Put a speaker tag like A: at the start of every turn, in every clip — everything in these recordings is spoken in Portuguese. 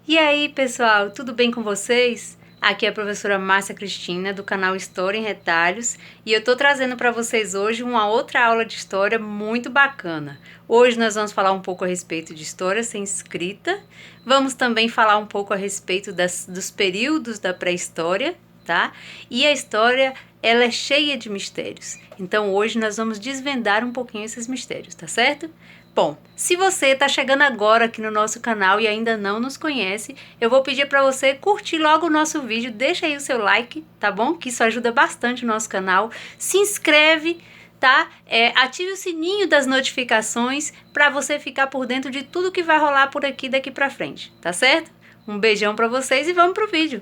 A: E aí, pessoal, tudo bem com vocês? Aqui é a professora Márcia Cristina, do canal História em Retalhos, e eu tô trazendo para vocês hoje uma outra aula de história muito bacana. Hoje nós vamos falar um pouco a respeito de história sem escrita, vamos também falar um pouco a respeito dos períodos da pré-história, tá? E a história, ela é cheia de mistérios, então hoje nós vamos desvendar um pouquinho esses mistérios, tá certo? Bom, se você está chegando agora aqui no nosso canal e ainda não nos conhece, eu vou pedir para você curtir logo o nosso vídeo, deixa aí o seu like, tá bom? Que isso ajuda bastante o nosso canal. Se inscreve, tá? Ative o sininho das notificações para você ficar por dentro de tudo que vai rolar por aqui daqui para frente, tá certo? Um beijão para vocês e vamos pro vídeo.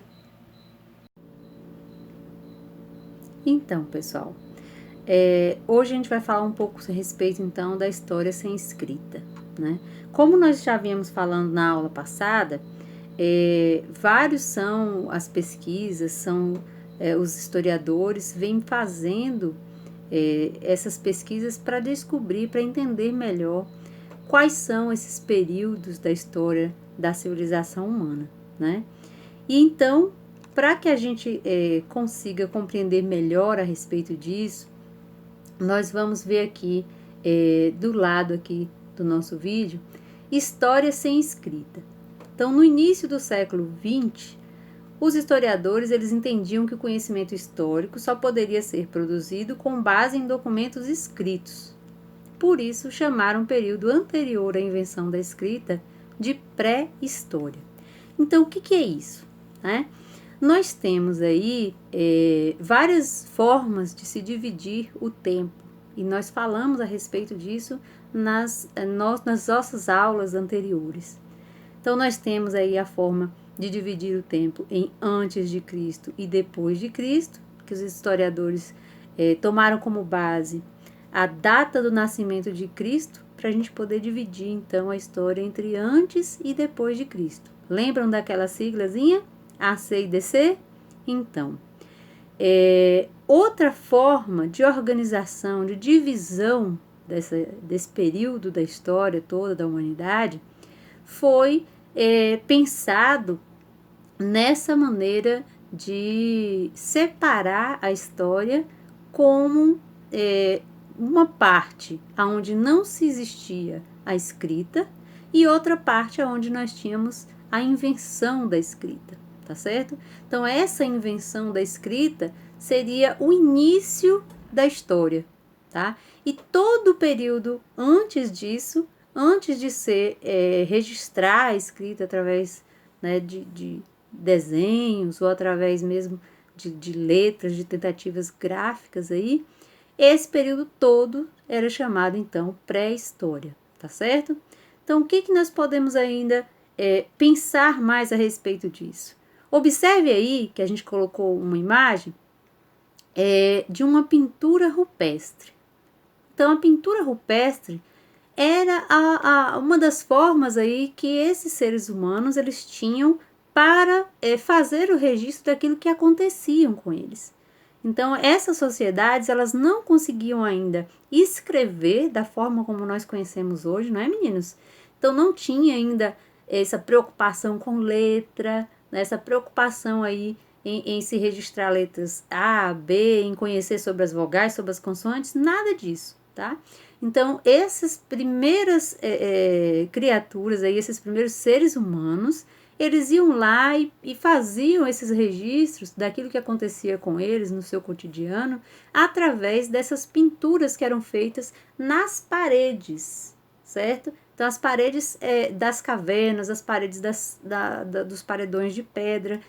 A: Então, pessoal, hoje a gente vai falar um pouco a respeito, então, da história sem escrita, né? Como nós já vínhamos falando na aula passada, vários são as pesquisas, os historiadores vêm fazendo essas pesquisas para descobrir, para entender melhor quais são esses períodos da história da civilização humana, né? E então, para que a gente consiga compreender melhor a respeito disso, nós vamos ver aqui, do lado aqui do nosso vídeo, história sem escrita. Então, no início do século XX, os historiadores eles entendiam que o conhecimento histórico só poderia ser produzido com base em documentos escritos. Por isso, chamaram o período anterior à invenção da escrita de pré-história. Então, o que é isso, né? Nós temos aí várias formas de se dividir o tempo, e nós falamos a respeito disso nas nossas aulas anteriores. Então, nós temos aí a forma de dividir o tempo em antes de Cristo e depois de Cristo, que os historiadores tomaram como base a data do nascimento de Cristo, para a gente poder dividir, então, a história entre antes e depois de Cristo. Lembram daquela siglazinha? AC e DC? Então, outra forma de organização, de divisão desse período da história toda da humanidade foi pensado nessa maneira de separar a história como uma parte onde não se existia a escrita e outra parte onde nós tínhamos a invenção da escrita, tá certo? Então, essa invenção da escrita seria o início da história, tá? E todo o período antes disso, antes de ser registrar a escrita através, né, de desenhos ou através mesmo de letras, de tentativas gráficas aí, esse período todo era chamado, então, pré-história, tá certo? Então, o que nós podemos ainda pensar mais a respeito disso? Observe aí que a gente colocou uma imagem de uma pintura rupestre. Então, a pintura rupestre era uma das formas aí que esses seres humanos eles tinham para fazer o registro daquilo que acontecia com eles. Então, essas sociedades, elas não conseguiam ainda escrever da forma como nós conhecemos hoje, não é, meninos? Então, não tinha ainda essa preocupação com letra, né, essa preocupação aí em se registrar letras A, B, em conhecer sobre as vogais, sobre as consoantes, nada disso, tá? Então, essas primeiras criaturas aí, esses primeiros seres humanos, eles iam lá e faziam esses registros daquilo que acontecia com eles no seu cotidiano através dessas pinturas que eram feitas nas paredes, certo? Então, as paredes das cavernas, as paredes dos paredões de pedra,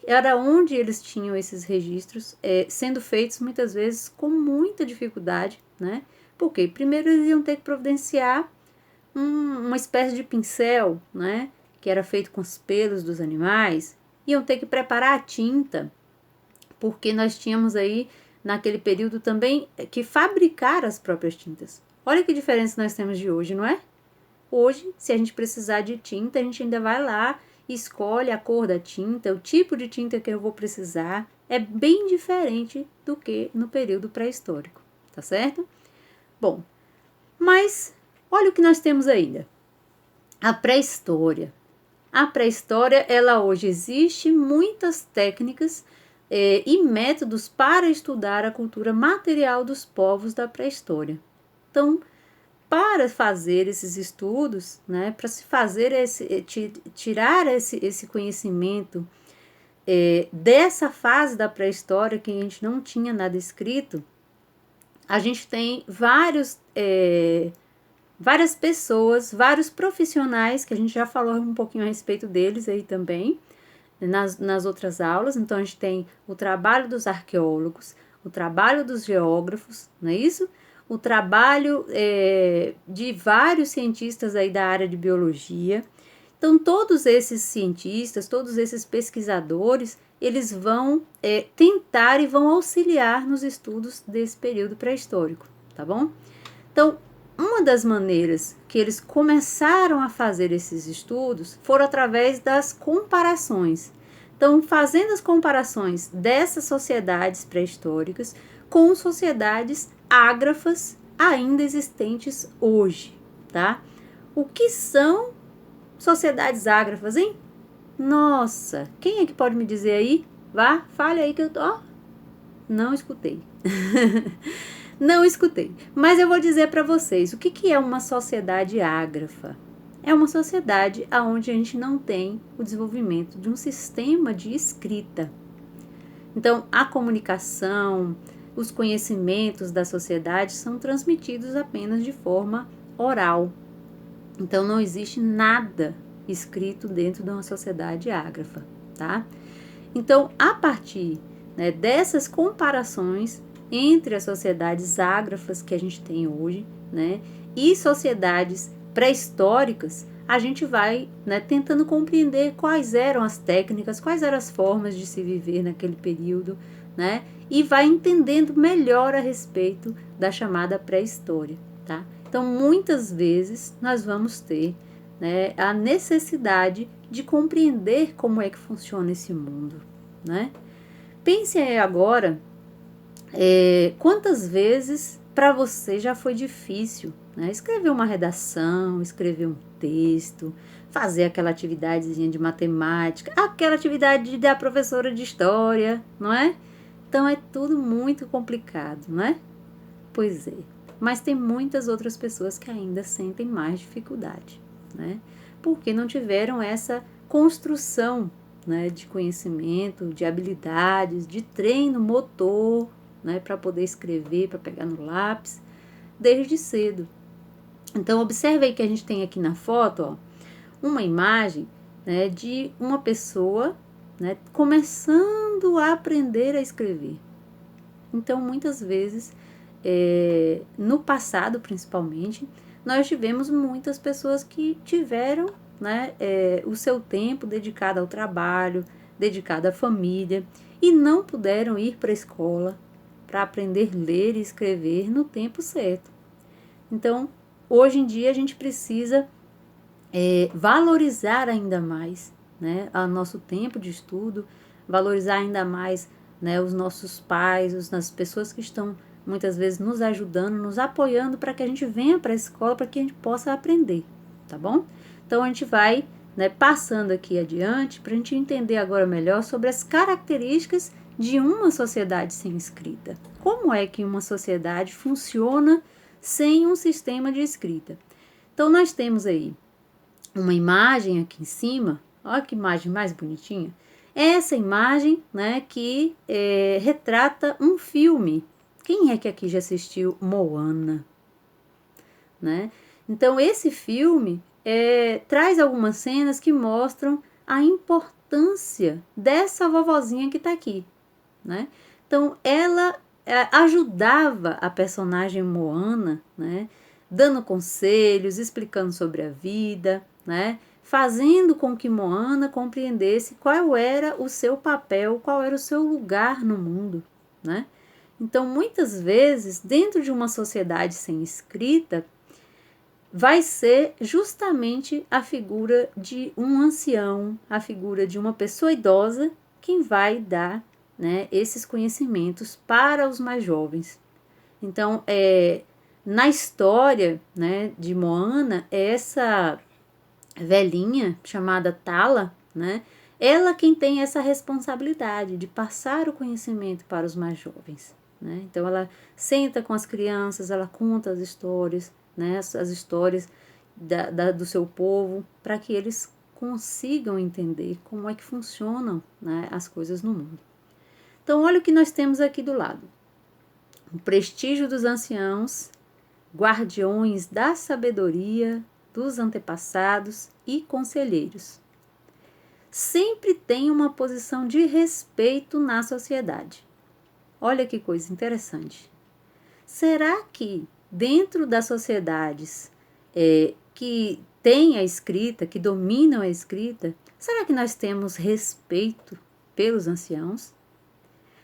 A: era onde eles tinham esses registros, sendo feitos muitas vezes com muita dificuldade, né? Porque primeiro eles iam ter que providenciar uma espécie de pincel, né? Que era feito com os pelos dos animais, iam ter que preparar a tinta, porque nós tínhamos aí, naquele período também, que fabricar as próprias tintas. Olha que diferença nós temos de hoje, não é? Hoje, se a gente precisar de tinta, a gente ainda vai lá, escolhe a cor da tinta, o tipo de tinta que eu vou precisar, é bem diferente do que no período pré-histórico, tá certo? Bom, mas olha o que nós temos ainda. A pré-história. a pré-história, ela hoje existe muitas técnicas e métodos para estudar a cultura material dos povos da pré-história. Então, para fazer esses estudos, né, para se fazer tirar esse conhecimento dessa fase da pré-história que a gente não tinha nada escrito, a gente tem várias pessoas, vários profissionais, que a gente já falou um pouquinho a respeito deles aí também, nas outras aulas. Então, a gente tem o trabalho dos arqueólogos, o trabalho dos geógrafos, não é isso? O trabalho de vários cientistas aí da área de biologia. Então, todos esses cientistas, todos esses pesquisadores, eles vão tentar e vão auxiliar nos estudos desse período pré-histórico, tá bom? Então, uma das maneiras que eles começaram a fazer esses estudos foram através das comparações. Então, fazendo as comparações dessas sociedades pré-históricas com sociedades ágrafas ainda existentes hoje, tá? O que são sociedades ágrafas, hein? Nossa, quem é que pode me dizer aí? Vá, fale aí que eu tô... não escutei. Não escutei, mas eu vou dizer para vocês o que é uma sociedade ágrafa. É uma sociedade onde a gente não tem o desenvolvimento de um sistema de escrita. Então, a comunicação, os conhecimentos da sociedade são transmitidos apenas de forma oral. Então, não existe nada escrito dentro de uma sociedade ágrafa, tá? Então, a partir dessas comparações entre as sociedades ágrafas que a gente tem hoje, né, e sociedades pré-históricas, a gente vai tentando compreender quais eram as técnicas, quais eram as formas de se viver naquele período, né, e vai entendendo melhor a respeito da chamada pré-história, tá? Então, muitas vezes, nós vamos ter a necessidade de compreender como é que funciona esse mundo, né? Pense aí agora, quantas vezes para você já foi difícil, né? Escrever uma redação, escrever um texto, fazer aquela atividadezinha de matemática, aquela atividade da professora de história, não é? Então é tudo muito complicado, não é? Pois é, mas tem muitas outras pessoas que ainda sentem mais dificuldade, né? Porque não tiveram essa construção, né, de conhecimento, de habilidades, de treino motor, né, para poder escrever, para pegar no lápis, desde cedo. Então, observe aí que a gente tem aqui na foto, ó, uma imagem, né, de uma pessoa, né, começando a aprender a escrever. Então, muitas vezes, no passado principalmente, nós tivemos muitas pessoas que tiveram, né, o seu tempo dedicado ao trabalho, dedicado à família, e não puderam ir para a escola para aprender a ler e escrever no tempo certo. Então, hoje em dia, a gente precisa valorizar ainda mais, né, o nosso tempo de estudo, valorizar ainda mais, né, os nossos pais, as pessoas que estão muitas vezes nos ajudando, nos apoiando para que a gente venha para a escola, para que a gente possa aprender, tá bom? Então, a gente vai, né, passando aqui adiante para a gente entender agora melhor sobre as características de uma sociedade sem escrita. Como é que uma sociedade funciona sem um sistema de escrita? Então, nós temos aí uma imagem aqui em cima, olha que imagem mais bonitinha. Essa imagem, né, que retrata um filme. Quem é que aqui já assistiu Moana? Né? Então, esse filme traz algumas cenas que mostram a importância dessa vovozinha que está aqui, né? Então, ela ajudava a personagem Moana, né, dando conselhos, explicando sobre a vida, né, fazendo com que Moana compreendesse qual era o seu papel, qual era o seu lugar no mundo, né? Então, muitas vezes, dentro de uma sociedade sem escrita, vai ser justamente a figura de um ancião, a figura de uma pessoa idosa, quem vai dar, né, esses conhecimentos para os mais jovens. Então, na história, né, de Moana, essa velhinha chamada Tala, né? Ela quem tem essa responsabilidade de passar o conhecimento para os mais jovens, né? Então ela senta com as crianças, ela conta as histórias, né? As histórias do seu povo, para que eles consigam entender como é que funcionam, né, as coisas no mundo. Então olha o que nós temos aqui do lado. O prestígio dos anciãos, guardiões da sabedoria dos antepassados e conselheiros. Sempre tem uma posição de respeito na sociedade. Olha que coisa interessante. Será que dentro das sociedades que têm a escrita, que dominam a escrita, será que nós temos respeito pelos anciãos?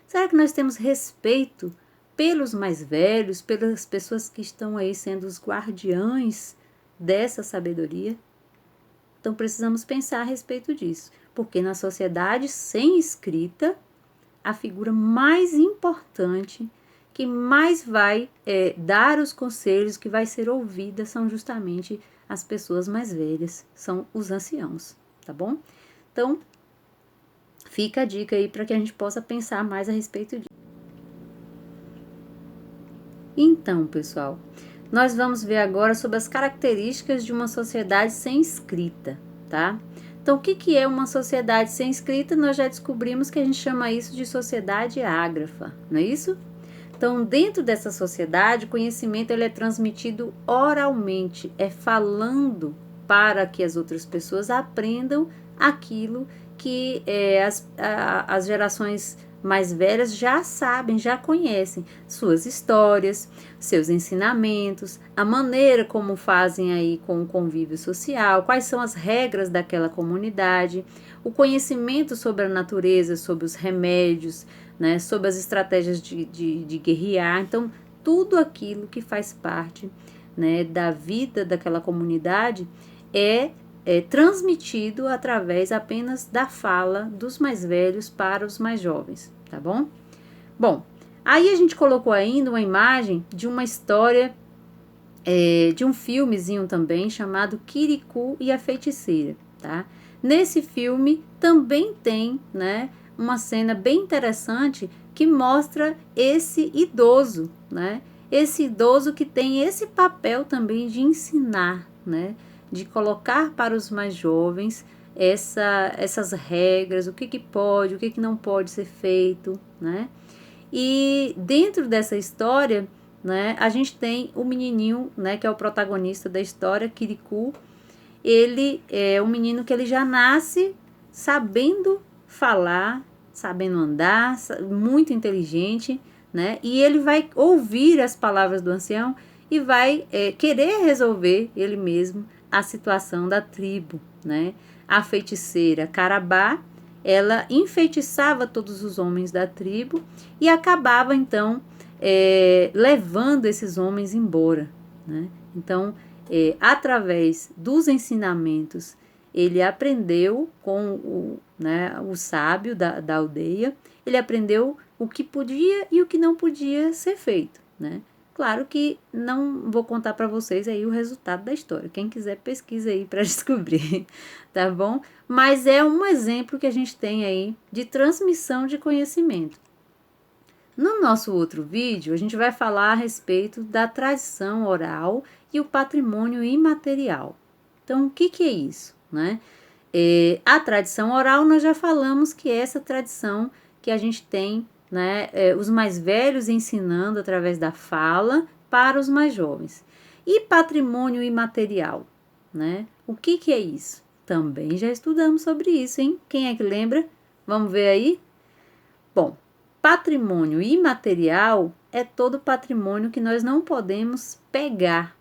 A: Será que nós temos respeito pelos mais velhos, pelas pessoas que estão aí sendo os guardiães dessa sabedoria? Então precisamos pensar a respeito disso, porque na sociedade sem escrita, a figura mais importante, que mais vai dar os conselhos, que vai ser ouvida, são justamente as pessoas mais velhas, são os anciãos, tá bom? Então, fica a dica aí para que a gente possa pensar mais a respeito disso. Então, pessoal, nós vamos ver agora sobre as características de uma sociedade sem escrita, tá? Então, o que é uma sociedade sem escrita? Nós já descobrimos que a gente chama isso de sociedade ágrafa, não é isso? Então, dentro dessa sociedade, o conhecimento ele é transmitido oralmente, é falando para que as outras pessoas aprendam aquilo que as gerações mais velhas já sabem, já conhecem, suas histórias, seus ensinamentos, a maneira como fazem aí com o convívio social, quais são as regras daquela comunidade, o conhecimento sobre a natureza, sobre os remédios, né, sobre as estratégias de guerrear. Então, tudo aquilo que faz parte, né, da vida daquela comunidade é transmitido através apenas da fala dos mais velhos para os mais jovens, tá bom? Bom, aí a gente colocou ainda uma imagem de uma história, de um filmezinho também, chamado Kirikou e a Feiticeira, tá? Nesse filme também tem, né, uma cena bem interessante que mostra esse idoso, né? Esse idoso que tem esse papel também de ensinar, né? De colocar para os mais jovens essas regras, o que pode, o que não pode ser feito, né? E dentro dessa história, né, a gente tem o menininho, né, que é o protagonista da história, Kirikou. Ele é um menino que ele já nasce sabendo falar, sabendo andar, muito inteligente, né? E ele vai ouvir as palavras do ancião e vai querer resolver ele mesmo a situação da tribo, né? A feiticeira Carabá, ela enfeitiçava todos os homens da tribo e acabava então levando esses homens embora, né? Então, através dos ensinamentos, ele aprendeu com o sábio da aldeia, ele aprendeu o que podia e o que não podia ser feito, né? Claro que não vou contar para vocês aí o resultado da história. Quem quiser pesquisa aí para descobrir, tá bom? Mas é um exemplo que a gente tem aí de transmissão de conhecimento. No nosso outro vídeo, a gente vai falar a respeito da tradição oral e o patrimônio imaterial. Então, o que é isso, né? A tradição oral, nós já falamos que é essa tradição que a gente tem, né, os mais velhos ensinando através da fala para os mais jovens. E patrimônio imaterial, né? O que é isso? Também já estudamos sobre isso, hein? Quem é que lembra? Vamos ver aí? Bom, patrimônio imaterial é todo patrimônio que nós não podemos pegar,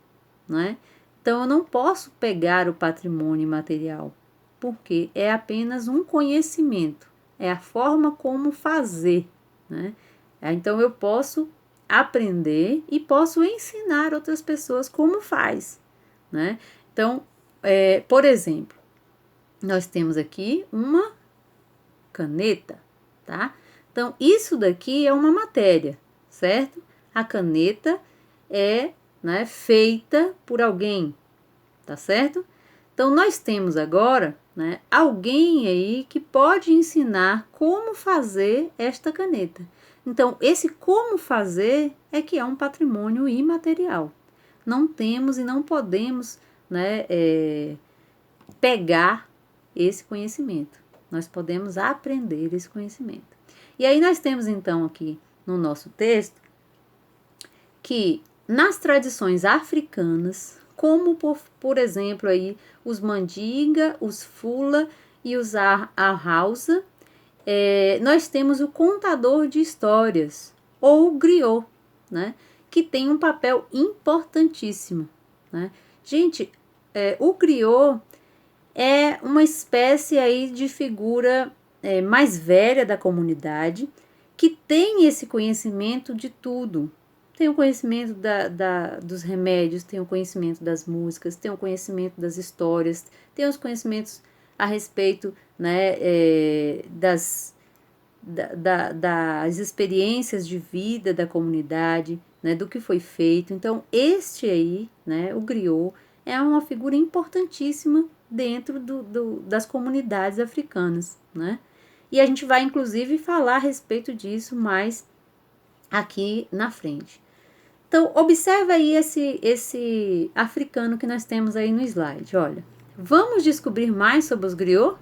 A: né? Então, eu não posso pegar o patrimônio imaterial, porque é apenas um conhecimento, é a forma como fazer, né? Então, eu posso aprender e posso ensinar outras pessoas como faz, né? Então, por exemplo, nós temos aqui uma caneta, tá? Então, isso daqui é uma matéria, certo? A caneta é, né, feita por alguém, tá certo? Então, nós temos agora, né, alguém aí que pode ensinar como fazer esta caneta. Então, esse como fazer é que é um patrimônio imaterial. Não temos e não podemos, né, pegar esse conhecimento. Nós podemos aprender esse conhecimento. E aí nós temos então aqui no nosso texto que nas tradições africanas, como por exemplo aí os Mandinga, os Fula e os Ahausa, nós temos o contador de histórias, ou o griot, né, que tem um papel importantíssimo, né? Gente, o griot é uma espécie aí de figura mais velha da comunidade, que tem esse conhecimento de tudo. Tem o conhecimento dos remédios, tem o conhecimento das músicas, tem o conhecimento das histórias, tem os conhecimentos a respeito, né, das experiências de vida da comunidade, né, do que foi feito. Então, este aí, né, o griot, é uma figura importantíssima dentro das comunidades africanas, né? E a gente vai, inclusive, falar a respeito disso mais aqui na frente. Então, observa aí esse africano que nós temos aí no slide. Olha, vamos descobrir mais sobre os griots?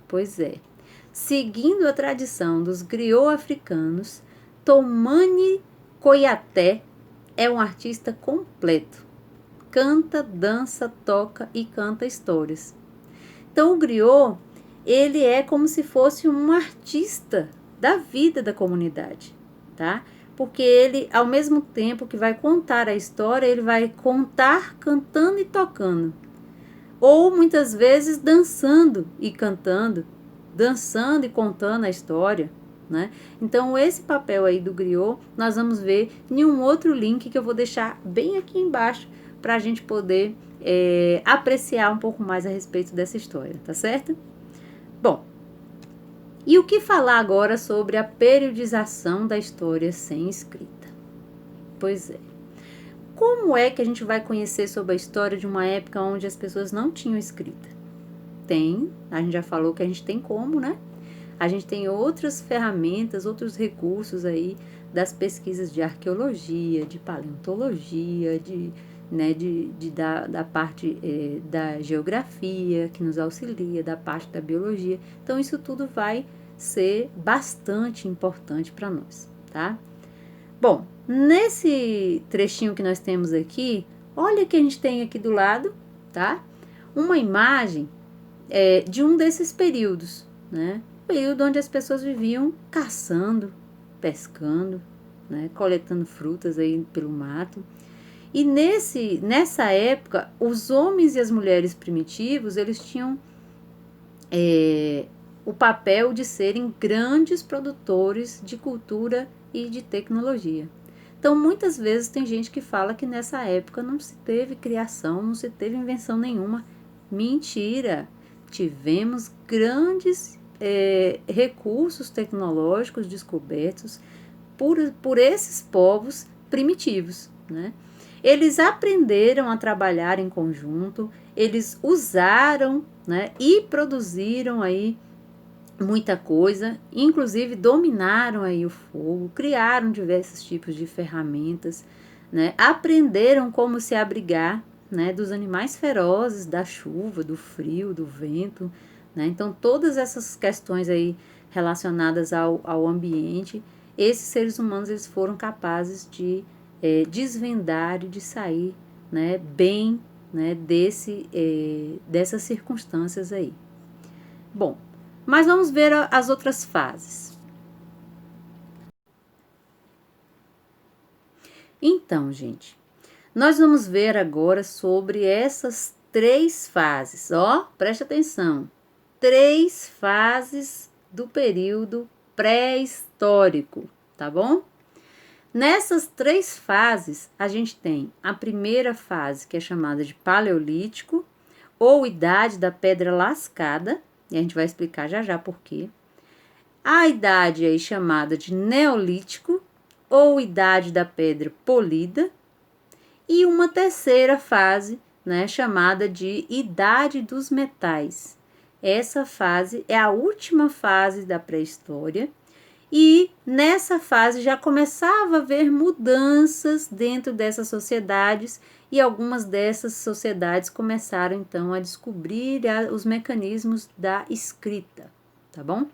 A: Pois é. Seguindo a tradição dos griots africanos, Toumani Koyaté é um artista completo. Canta, dança, toca e canta histórias. Então, o griot, ele é como se fosse um artista da vida da comunidade, tá? Porque ele, ao mesmo tempo que vai contar a história, ele vai contar cantando e tocando. Ou, muitas vezes, dançando e cantando, dançando e contando a história, né? Então, esse papel aí do griot, nós vamos ver em um outro link que eu vou deixar bem aqui embaixo, para a gente poder apreciar um pouco mais a respeito dessa história, tá certo? Bom, e o que falar agora sobre a periodização da história sem escrita? Pois é. Como é que a gente vai conhecer sobre a história de uma época onde as pessoas não tinham escrita? A gente já falou que a gente tem como, né? A gente tem outras ferramentas, outros recursos das pesquisas de arqueologia, de paleontologia, da parte da geografia, que nos auxilia, da parte da biologia. Então, isso tudo vai ser bastante importante para nós, tá? Bom, nesse trechinho que nós temos aqui, olha que a gente tem aqui do lado, tá? Uma imagem de um desses períodos, né? Período onde as pessoas viviam caçando, pescando, né? Coletando frutas aí pelo mato. E nessa época, os homens e as mulheres primitivos, eles tinham o papel de serem grandes produtores de cultura e de tecnologia. Então, muitas vezes tem gente que fala que nessa época não se teve criação, não se teve invenção nenhuma. Mentira! Tivemos grandes recursos tecnológicos descobertos por esses povos primitivos, né? Eles aprenderam a trabalhar em conjunto, eles usaram, né, e produziram aí muita coisa, inclusive dominaram aí o fogo, criaram diversos tipos de ferramentas, né, aprenderam como se abrigar, né, dos animais ferozes, da chuva, do frio, do vento, né? Então, todas essas questões aí relacionadas ao ambiente, esses seres humanos eles foram capazes de desvendar e de sair, né, bem, né, dessas circunstâncias aí. Bom, mas vamos ver as outras fases. Então, gente, nós vamos ver agora sobre essas 3 fases, ó, preste atenção, 3 fases do período pré-histórico, tá bom? Nessas 3 fases, a gente tem a primeira fase, que é chamada de Paleolítico, ou Idade da Pedra Lascada, e a gente vai explicar já já por quê. A idade aí chamada de Neolítico, ou Idade da Pedra Polida, e uma terceira fase, né, chamada de Idade dos Metais. Essa fase é a última fase da pré-história e nessa fase já começava a haver mudanças dentro dessas sociedades e algumas dessas sociedades começaram então a descobrir os mecanismos da escrita, tá bom?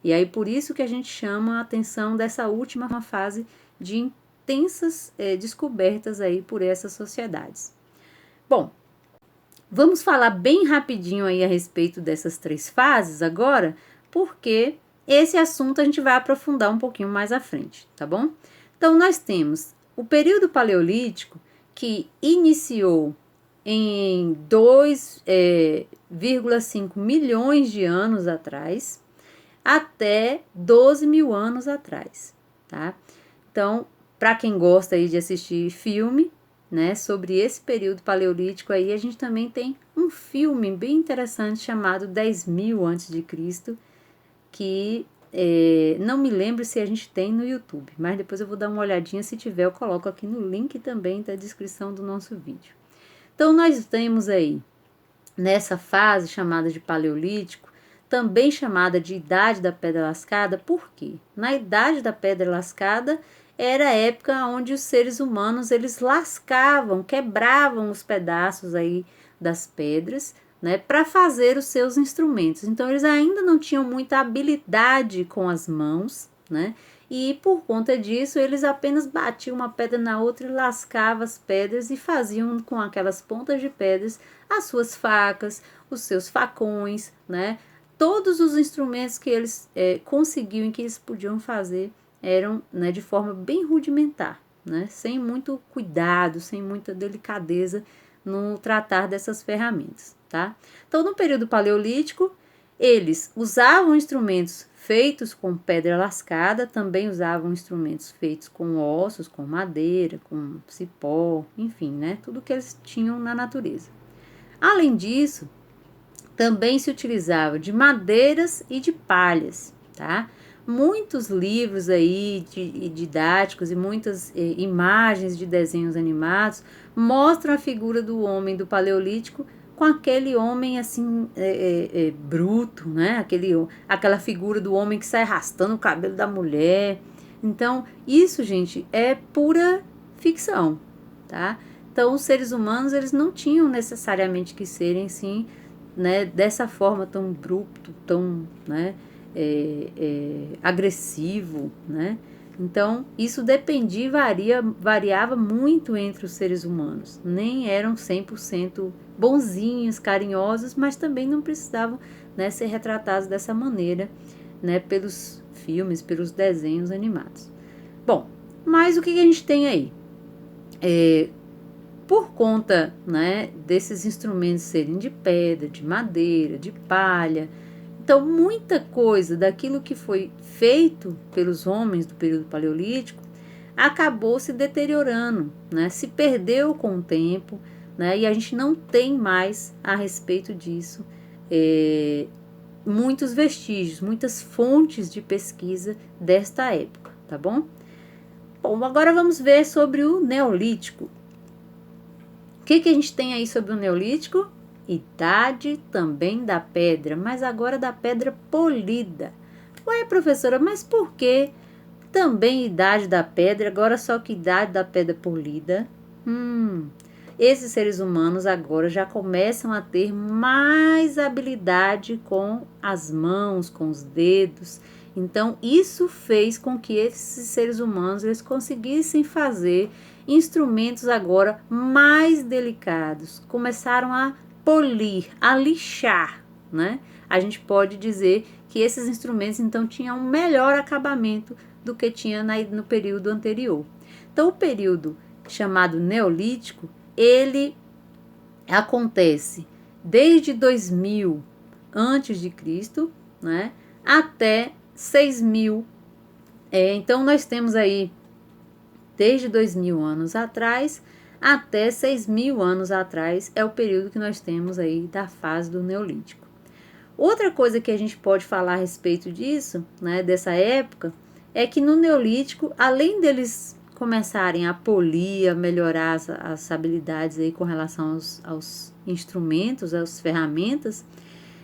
A: E aí por isso que a gente chama a atenção dessa última fase de intensas descobertas aí por essas sociedades. Bom, vamos falar bem rapidinho aí a respeito dessas 3 fases agora, porque esse assunto a gente vai aprofundar um pouquinho mais à frente, tá bom? Então, nós temos o período paleolítico, que iniciou em 2,5 milhões de anos atrás, até 12 mil anos atrás, tá? Então, para quem gosta aí de assistir filme, né, sobre esse período paleolítico aí, a gente também tem um filme bem interessante chamado 10.000 a.C., que não me lembro se a gente tem no YouTube, mas depois eu vou dar uma olhadinha, se tiver eu coloco aqui no link também da descrição do nosso vídeo. Então nós temos aí, nessa fase chamada de Paleolítico, também chamada de Idade da Pedra Lascada, por quê? Na Idade da Pedra Lascada era a época onde os seres humanos eles lascavam, quebravam os pedaços aí das pedras, né, para fazer os seus instrumentos. Então eles ainda não tinham muita habilidade com as mãos, né? E por conta disso eles apenas batiam uma pedra na outra e lascavam as pedras e faziam com aquelas pontas de pedras as suas facas, os seus facões, né? Todos os instrumentos que eles conseguiam e que eles podiam fazer eram, né, de forma bem rudimentar, né? Sem muito cuidado, sem muita delicadeza no tratar dessas ferramentas, tá? Então, no período paleolítico, eles usavam instrumentos feitos com pedra lascada, também usavam instrumentos feitos com ossos, com madeira, com cipó, enfim, né? Tudo que eles tinham na natureza. Além disso, também se utilizava de madeiras e de palhas, tá? Muitos livros aí didáticos e muitas imagens de desenhos animados mostram a figura do homem do Paleolítico com aquele homem assim bruto, né? Aquela figura do homem que sai arrastando o cabelo da mulher. Então, isso, gente, é pura ficção, tá? Então, os seres humanos, eles não tinham necessariamente que serem, assim, né, dessa forma tão bruto, tão, né, agressivo, né? Então, isso dependia e variava muito entre os seres humanos. Nem eram 100% bonzinhos, carinhosos, mas também não precisavam, né, ser retratados dessa maneira, né, pelos filmes, pelos desenhos animados. Bom, mas o que a gente tem aí? Por conta, né, desses instrumentos serem de pedra, de madeira, de palha, então muita coisa daquilo que foi feito pelos homens do período paleolítico acabou se deteriorando, né, se perdeu com o tempo, né, e a gente não tem mais a respeito disso muitos vestígios, muitas fontes de pesquisa desta época, tá bom? Bom, agora vamos ver sobre o Neolítico. O que a gente tem aí sobre o Neolítico? Idade também da pedra, mas agora da pedra polida. Ué, professora, mas por que também idade da pedra, agora só que idade da pedra polida? Esses seres humanos agora já começam a ter mais habilidade com as mãos, com os dedos. Então, isso fez com que esses seres humanos eles conseguissem fazer instrumentos agora mais delicados. Começaram a polir, a lixar, né? A gente pode dizer que esses instrumentos, então, tinham um melhor acabamento do que tinha no período anterior. Então, o período chamado Neolítico, ele acontece desde 2000 antes de Cristo, né, até 6.000. Então, nós temos aí desde 2.000 anos atrás até 6.000 anos atrás é o período que nós temos aí da fase do Neolítico. Outra coisa que a gente pode falar a respeito disso, né, dessa época, é que no Neolítico, além deles começarem a polir, a melhorar as habilidades aí com relação aos instrumentos, às ferramentas,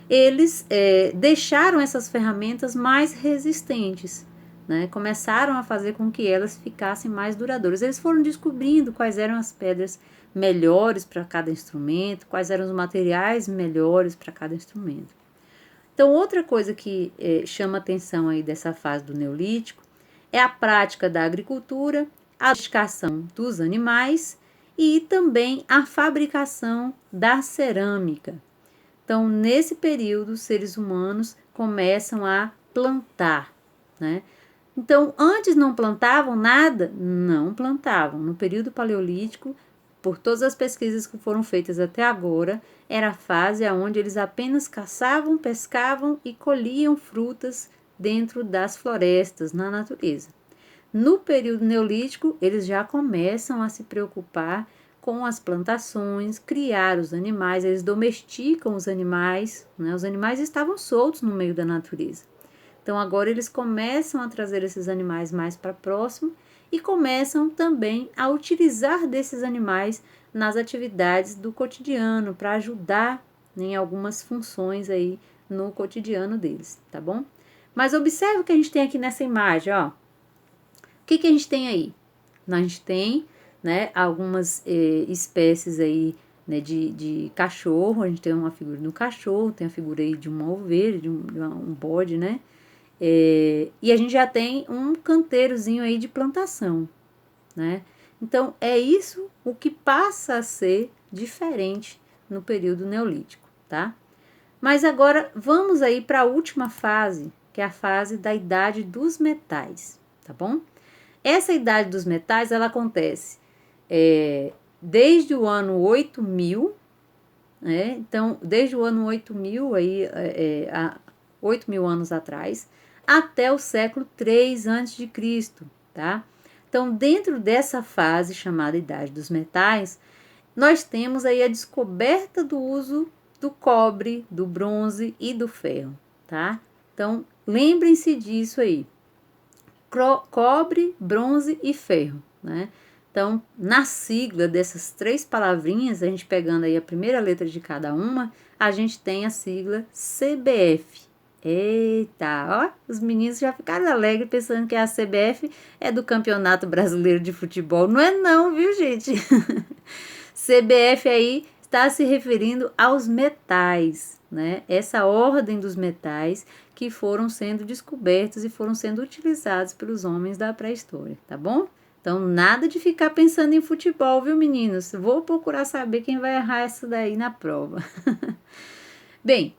A: eles deixaram essas ferramentas mais resistentes, né? Começaram a fazer com que elas ficassem mais duradouras. Eles foram descobrindo quais eram as pedras melhores para cada instrumento, quais eram os materiais melhores para cada instrumento. Então, outra coisa que chama atenção aí dessa fase do Neolítico é a prática da agricultura, a domesticação dos animais e também a fabricação da cerâmica. Então, nesse período, os seres humanos começam a plantar, né? Então, antes não plantavam nada? Não plantavam. No período paleolítico, por todas as pesquisas que foram feitas até agora, era a fase onde eles apenas caçavam, pescavam e colhiam frutas dentro das florestas, na natureza. No período neolítico, eles já começam a se preocupar com as plantações, criar os animais, eles domesticam os animais, né? Os animais estavam soltos no meio da natureza. Então, agora eles começam a trazer esses animais mais para próximo e começam também a utilizar desses animais nas atividades do cotidiano, para ajudar em algumas funções aí no cotidiano deles, tá bom? Mas observe o que a gente tem aqui nessa imagem, ó. O que a gente tem aí? A gente tem, né, algumas espécies aí, né, de cachorro. A gente tem uma figura do cachorro, tem a figura aí de uma ovelha, de um bode, né? E a gente já tem um canteirozinho aí de plantação, né? Então, é isso o que passa a ser diferente no período neolítico, tá? Mas agora, vamos aí para a última fase, que é a fase da idade dos metais, tá bom? Essa idade dos metais, ela acontece desde o ano 8000, né? Então, desde o ano 8000, aí, há 8.000 anos atrás, até o século 3 a.C., tá? Então, dentro dessa fase chamada Idade dos Metais, nós temos aí a descoberta do uso do cobre, do bronze e do ferro, tá? Então, lembrem-se disso aí. Cobre, bronze e ferro, né? Então, na sigla dessas 3 palavrinhas, a gente pegando aí a primeira letra de cada uma, a gente tem a sigla CBF. Eita, ó, os meninos já ficaram alegres pensando que a CBF é do Campeonato Brasileiro de Futebol. Não é não, viu, gente? CBF aí está se referindo aos metais, né? Essa ordem dos metais que foram sendo descobertos e foram sendo utilizados pelos homens da pré-história, tá bom? Então, nada de ficar pensando em futebol, viu, meninos? Vou procurar saber quem vai errar essa daí na prova. Bem,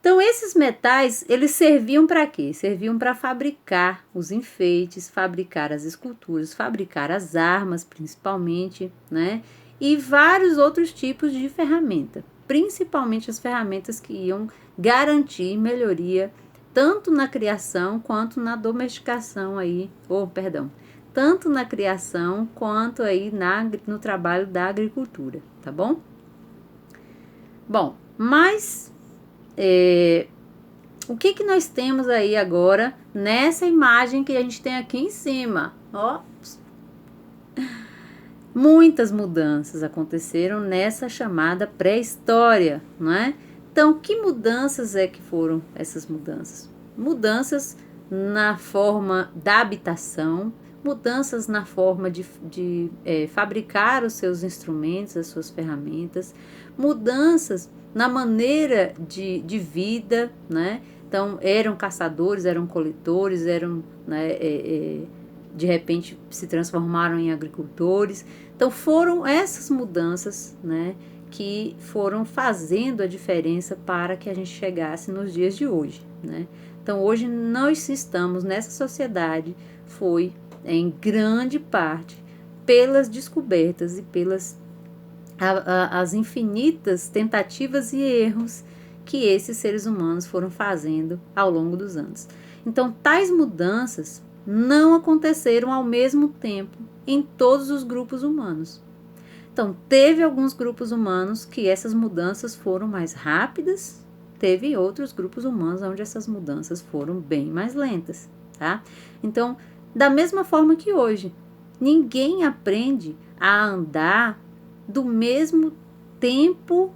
A: então esses metais, eles serviam para quê? Serviam para fabricar os enfeites, fabricar as esculturas, fabricar as armas, principalmente, né? E vários outros tipos de ferramenta, principalmente as ferramentas que iam garantir melhoria tanto na criação quanto na domesticação aí, tanto na criação quanto aí no trabalho da agricultura, tá bom? Bom, mas o que nós temos aí agora nessa imagem que a gente tem aqui em cima? Ó, muitas mudanças aconteceram nessa chamada pré-história, não é? Então, que mudanças é que foram essas mudanças? Mudanças na forma da habitação, mudanças na forma de fabricar os seus instrumentos, as suas ferramentas, mudanças na maneira de vida, né? Então, eram caçadores, eram coletores, eram, né, de repente se transformaram em agricultores. Então, foram essas mudanças, né, que foram fazendo a diferença para que a gente chegasse nos dias de hoje, né? Então, hoje nós estamos nessa sociedade, foi em grande parte pelas descobertas e pelas as infinitas tentativas e erros que esses seres humanos foram fazendo ao longo dos anos. Então, tais mudanças não aconteceram ao mesmo tempo em todos os grupos humanos. Então, teve alguns grupos humanos que essas mudanças foram mais rápidas, teve outros grupos humanos onde essas mudanças foram bem mais lentas, tá? Então, da mesma forma que hoje, Ninguém aprende a andar do mesmo tempo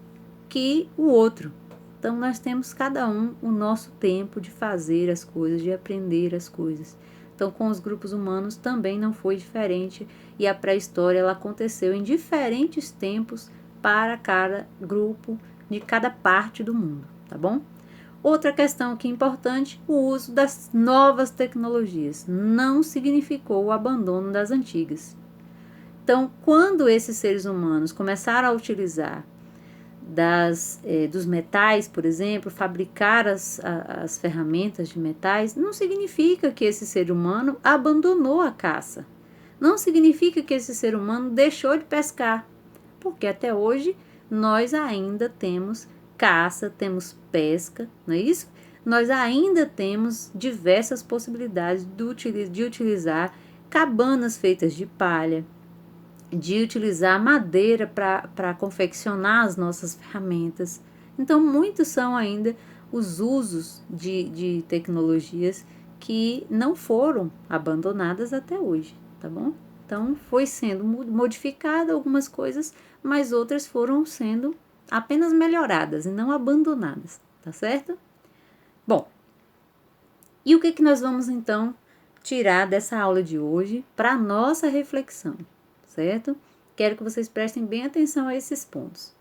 A: que o outro. Então, nós temos cada um o nosso tempo de fazer as coisas, de aprender as coisas. Então, com os grupos humanos também não foi diferente, e a pré-história ela aconteceu em diferentes tempos para cada grupo de cada parte do mundo, tá bom? Outra questão aqui importante, o uso das novas tecnologias não significou o abandono das antigas. Então, quando esses seres humanos começaram a utilizar dos metais, por exemplo, fabricar as ferramentas de metais, não significa que esse ser humano abandonou a caça. Não significa que esse ser humano deixou de pescar, porque até hoje nós ainda temos caça, temos pesca, não é isso? Nós ainda temos diversas possibilidades de utilizar cabanas feitas de palha, de utilizar madeira para confeccionar as nossas ferramentas. Então, muitos são ainda os usos de tecnologias que não foram abandonadas até hoje, tá bom? Então, foi sendo modificada algumas coisas, mas outras foram sendo apenas melhoradas e não abandonadas, tá certo? Bom, e o que nós vamos então tirar dessa aula de hoje para a nossa reflexão, certo? Quero que vocês prestem bem atenção a esses pontos.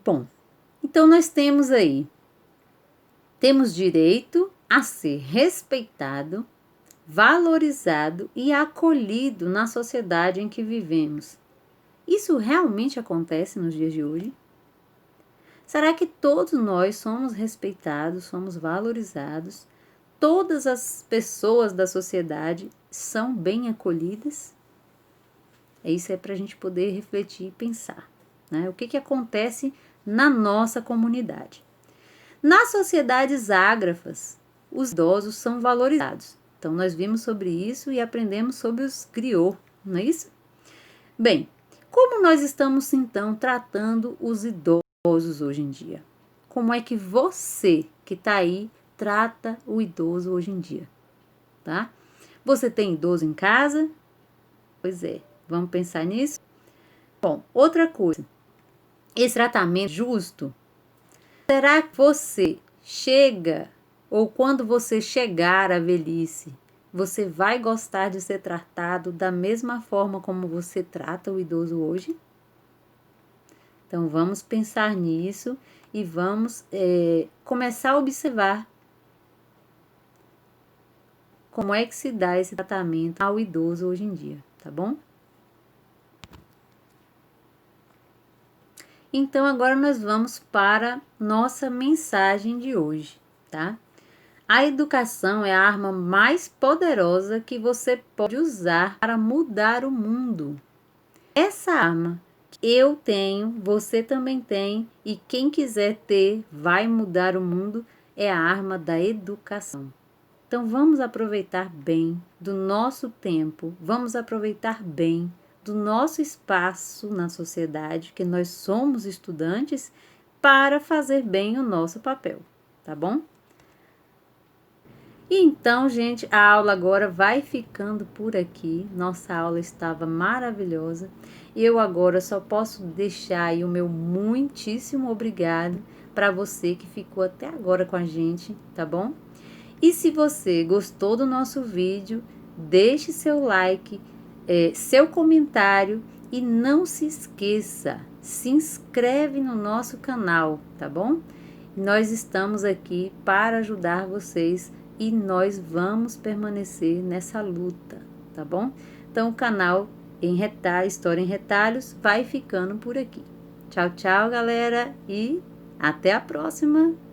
A: Bom, então nós temos direito a ser respeitado, valorizado e acolhido na sociedade em que vivemos. Isso realmente acontece nos dias de hoje? Será que todos nós somos respeitados, somos valorizados? Todas as pessoas da sociedade são bem acolhidas? Isso é para a gente poder refletir e pensar, né? O que acontece na nossa comunidade? Nas sociedades ágrafas, os idosos são valorizados. Então, nós vimos sobre isso e aprendemos sobre os griots, não é isso? Bem, como nós estamos, então, tratando os idosos hoje em dia? Como é que você, que está aí, trata o idoso hoje em dia, tá? Você tem idoso em casa? Pois é, vamos pensar nisso? Bom, outra coisa, esse tratamento justo, será que você chega, ou quando você chegar à velhice, você vai gostar de ser tratado da mesma forma como você trata o idoso hoje? Então, vamos pensar nisso e vamos começar a observar como é que se dá esse tratamento ao idoso hoje em dia, tá bom? Então, agora nós vamos para nossa mensagem de hoje, tá? A educação é a arma mais poderosa que você pode usar para mudar o mundo. Essa arma eu tenho, você também tem, e quem quiser ter, vai mudar o mundo, é a arma da educação. Então, vamos aproveitar bem do nosso tempo, vamos aproveitar bem do nosso espaço na sociedade, que nós somos estudantes, para fazer bem o nosso papel, tá bom? Então, gente, a aula agora vai ficando por aqui. Nossa aula estava maravilhosa. Eu agora só posso deixar aí o meu muitíssimo obrigado para você que ficou até agora com a gente, tá bom? E se você gostou do nosso vídeo, deixe seu like, seu comentário e não se esqueça, se inscreve no nosso canal, tá bom? Nós estamos aqui para ajudar vocês e nós vamos permanecer nessa luta, tá bom? Então o canal História em Retalhos vai ficando por aqui. Tchau, tchau, galera, e até a próxima!